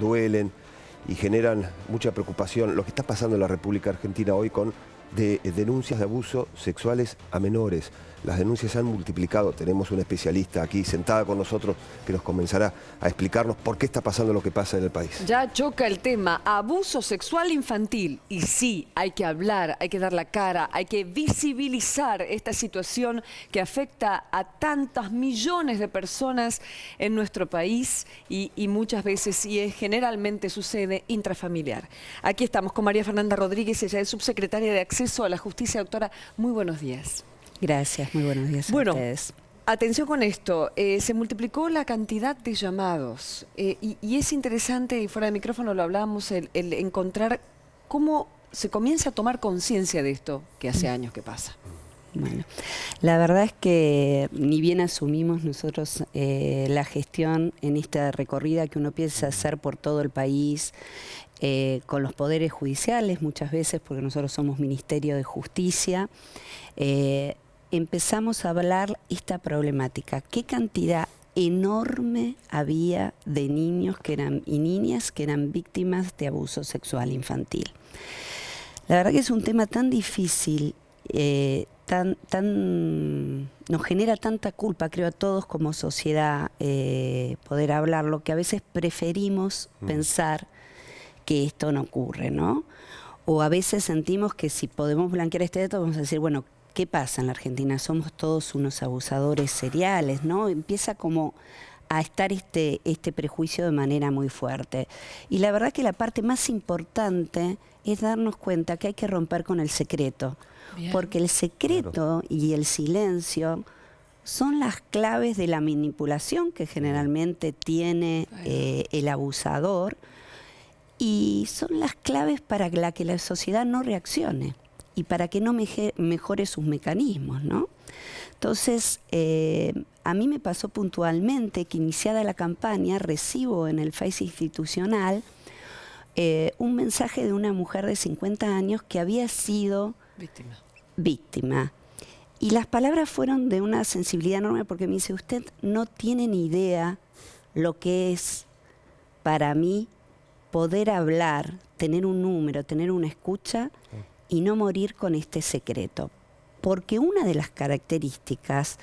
duelen y generan mucha preocupación lo que está pasando en la República Argentina hoy con denuncias de abuso sexuales a menores. Las denuncias se han multiplicado. Tenemos una especialista aquí sentada con nosotros que nos comenzará a explicarnos por qué está pasando lo que pasa en el país. Ya choca el tema abuso sexual infantil. Y sí, hay que hablar, hay que dar la cara, hay que visibilizar esta situación que afecta a tantos millones de personas en nuestro país y muchas veces, generalmente sucede intrafamiliar. Aquí estamos con María Fernanda Rodríguez, ella es subsecretaria de Acceso a la Justicia. Doctora, muy buenos días. Gracias, muy buenos días a ustedes. Atención con esto, se multiplicó la cantidad de llamados y es interesante, y fuera de micrófono lo hablábamos, el encontrar cómo se comienza a tomar conciencia de esto que hace años que pasa. Bueno, la verdad es que ni bien asumimos nosotros la gestión en esta recorrida que uno empieza a hacer por todo el país, con los poderes judiciales muchas veces, porque nosotros somos Ministerio de Justicia, empezamos a hablar esta problemática. ¿Qué cantidad enorme había de niños y niñas que eran víctimas de abuso sexual infantil? La verdad que es un tema tan difícil, nos genera tanta culpa, creo, a todos como sociedad poder hablarlo, que a veces preferimos pensar que esto no ocurre, ¿no? O a veces sentimos que si podemos blanquear este dato, vamos a decir, bueno, ¿qué pasa en la Argentina? Somos todos unos abusadores seriales, ¿no? Empieza como a estar este prejuicio de manera muy fuerte. Y la verdad que la parte más importante es darnos cuenta que hay que romper con el secreto. Bien. Porque el secreto y el silencio son las claves de la manipulación que generalmente tiene el abusador, y son las claves para que la sociedad no reaccione y para que no mejore sus mecanismos, ¿no? Entonces, a mí me pasó puntualmente que iniciada la campaña recibo en el Face institucional un mensaje de una mujer de 50 años que había sido víctima. Y las palabras fueron de una sensibilidad enorme, porque me dice, usted no tiene ni idea lo que es para mí poder hablar, tener un número, tener una escucha y no morir con este secreto. Porque una de las características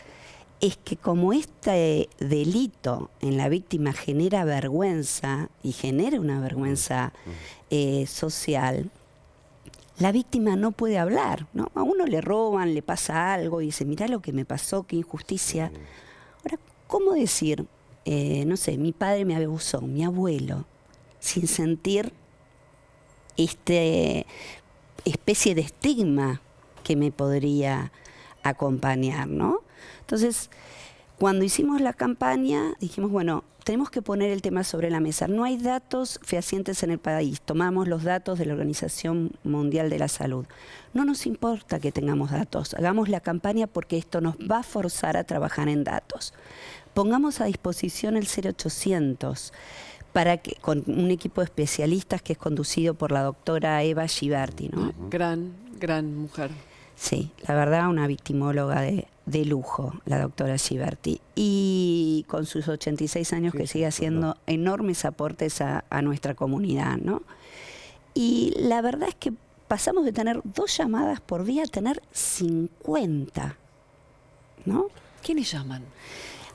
es que como este delito en la víctima genera vergüenza y genera una vergüenza social, la víctima no puede hablar, ¿no? A uno le roban, le pasa algo y dice, mirá lo que me pasó, qué injusticia. Ahora, ¿cómo decir, no sé, mi padre me abusó, mi abuelo, sin sentir especie de estigma que me podría acompañar, ¿no? Entonces, cuando hicimos la campaña, dijimos, bueno, tenemos que poner el tema sobre la mesa. No hay datos fehacientes en el país. Tomamos los datos de la Organización Mundial de la Salud. No nos importa que tengamos datos. Hagamos la campaña porque esto nos va a forzar a trabajar en datos. Pongamos a disposición el 0800 para que, con un equipo de especialistas que es conducido por la doctora Eva Giberti, ¿no? Gran mujer. Sí, la verdad, una victimóloga de lujo, la doctora Giberti. Y con sus 86 años que sigue haciendo enormes aportes a nuestra comunidad, ¿no? Y la verdad es que pasamos de tener 2 llamadas por día a tener 50, ¿no? ¿Quiénes llaman?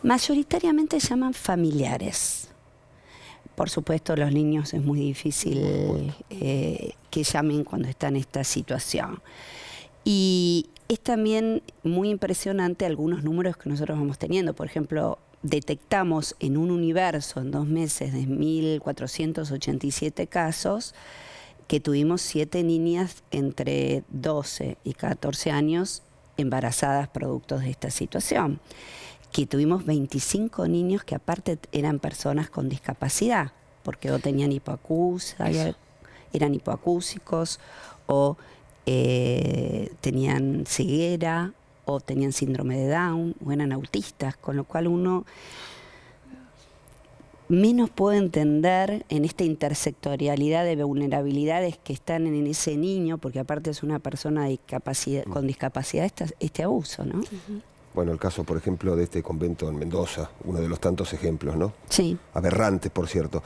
Mayoritariamente llaman familiares. Por supuesto, los niños es muy difícil que llamen cuando están en esta situación. Y es también muy impresionante algunos números que nosotros vamos teniendo. Por ejemplo, detectamos en un universo en 2 meses de 1.487 casos que tuvimos 7 niñas entre 12 y 14 años embarazadas producto de esta situación. Que tuvimos 25 niños que aparte eran personas con discapacidad, porque o tenían hipoacusia, eran hipoacúsicos, o tenían ceguera, o tenían síndrome de Down, o eran autistas, con lo cual uno menos puede entender en esta intersectorialidad de vulnerabilidades que están en ese niño, porque aparte es una persona con discapacidad, este abuso, ¿no? Bueno, el caso, por ejemplo, de este convento en Mendoza, uno de los tantos ejemplos, ¿no? Sí. Aberrantes, por cierto.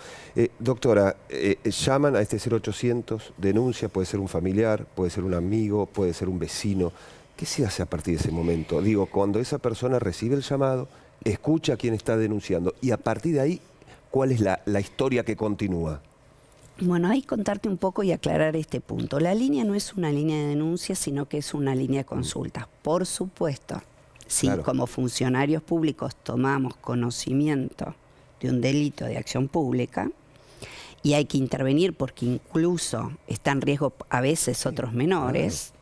Doctora, llaman a este 0800, denuncia, puede ser un familiar, puede ser un amigo, puede ser un vecino. ¿Qué se hace a partir de ese momento? Digo, cuando esa persona recibe el llamado, escucha a quien está denunciando y a partir de ahí, ¿cuál es la historia que continúa? Bueno, hay que contarte un poco y aclarar este punto. La línea no es una línea de denuncia, sino que es una línea de consultas. Por supuesto, si Claro. como funcionarios públicos tomamos conocimiento de un delito de acción pública y hay que intervenir porque incluso está en riesgo a veces otros menores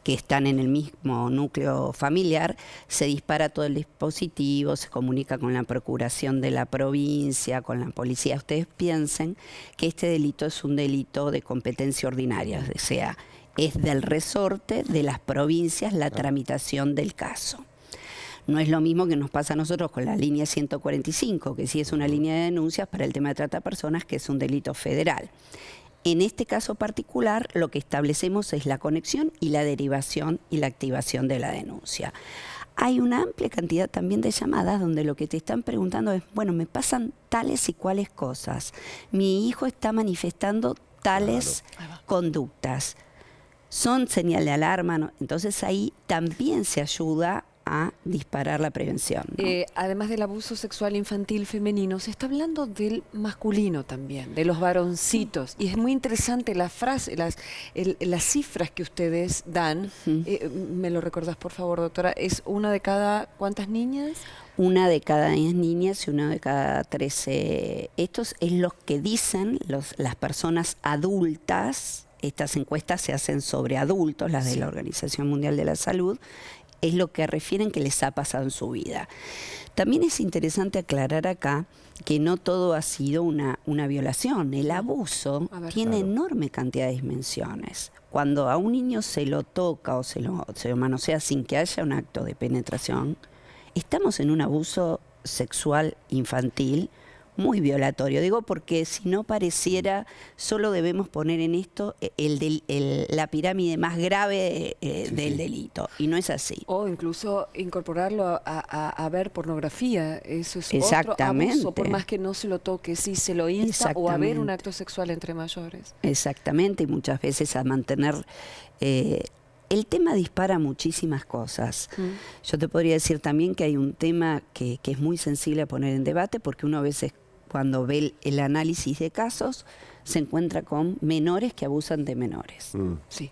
que están en el mismo núcleo familiar, se dispara todo el dispositivo, se comunica con la procuración de la provincia, con la policía. Ustedes piensen que este delito es un delito de competencia ordinaria, o sea, es del resorte de las provincias la tramitación del caso. No es lo mismo que nos pasa a nosotros con la línea 145, que sí es una línea de denuncias para el tema de trata de personas, que es un delito federal. En este caso particular, lo que establecemos es la conexión y la derivación y la activación de la denuncia. Hay una amplia cantidad también de llamadas donde lo que te están preguntando es, bueno, me pasan tales y cuales cosas. Mi hijo está manifestando tales conductas. Son señal de alarma, ¿no? Entonces ahí también se ayuda a disparar la prevención, ¿no? Además del abuso sexual infantil femenino, se está hablando del masculino también, de los varoncitos. Y es muy interesante la frase, las cifras que ustedes dan. ¿Me lo recordás, por favor, doctora? ¿Es una de cada cuántas niñas? Una de cada 10 niñas y una de cada 13. Estos es lo que dicen las personas adultas. Estas encuestas se hacen sobre adultos, las de la Organización Mundial de la Salud. Es lo que refieren que les ha pasado en su vida. También es interesante aclarar acá que no todo ha sido una violación. El abuso tiene enorme cantidad de dimensiones. Cuando a un niño se lo toca o se lo manosea sin que haya un acto de penetración, estamos en un abuso sexual infantil muy violatorio. Digo porque si no pareciera, solo debemos poner en esto la pirámide más grave del delito. Y no es así. O incluso incorporarlo a ver pornografía. Eso es Exactamente. otro abuso, por más que no se lo toque, si se lo insta o a ver un acto sexual entre mayores. Exactamente, y muchas veces a mantener... el tema dispara muchísimas cosas. Yo te podría decir también que hay un tema que es muy sensible a poner en debate, porque uno a veces cuando ve el análisis de casos se encuentra con menores que abusan de menores. Sí.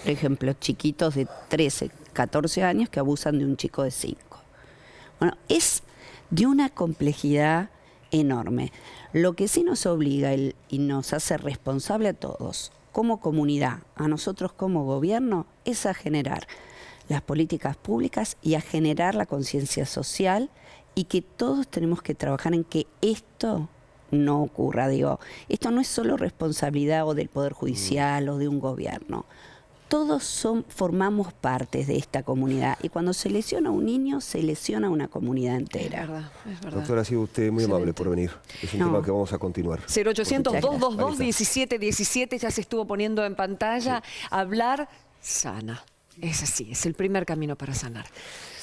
Por ejemplo, chiquitos de 13, 14 años que abusan de un chico de 5. Bueno, es de una complejidad enorme. Lo que sí nos obliga y nos hace responsable a todos, como comunidad, a nosotros como gobierno, es a generar las políticas públicas y a generar la conciencia social, y que todos tenemos que trabajar en que esto no ocurra. Digo, esto no es solo responsabilidad o del Poder Judicial o de un gobierno. Todos formamos partes de esta comunidad, y cuando se lesiona a un niño, se lesiona a una comunidad entera. Es verdad, es verdad. Doctora, ha sido usted muy amable por venir. Es un tema que vamos a continuar. 0800-222-1717 ya se estuvo poniendo en pantalla. Hablar sana. Es así, es el primer camino para sanar.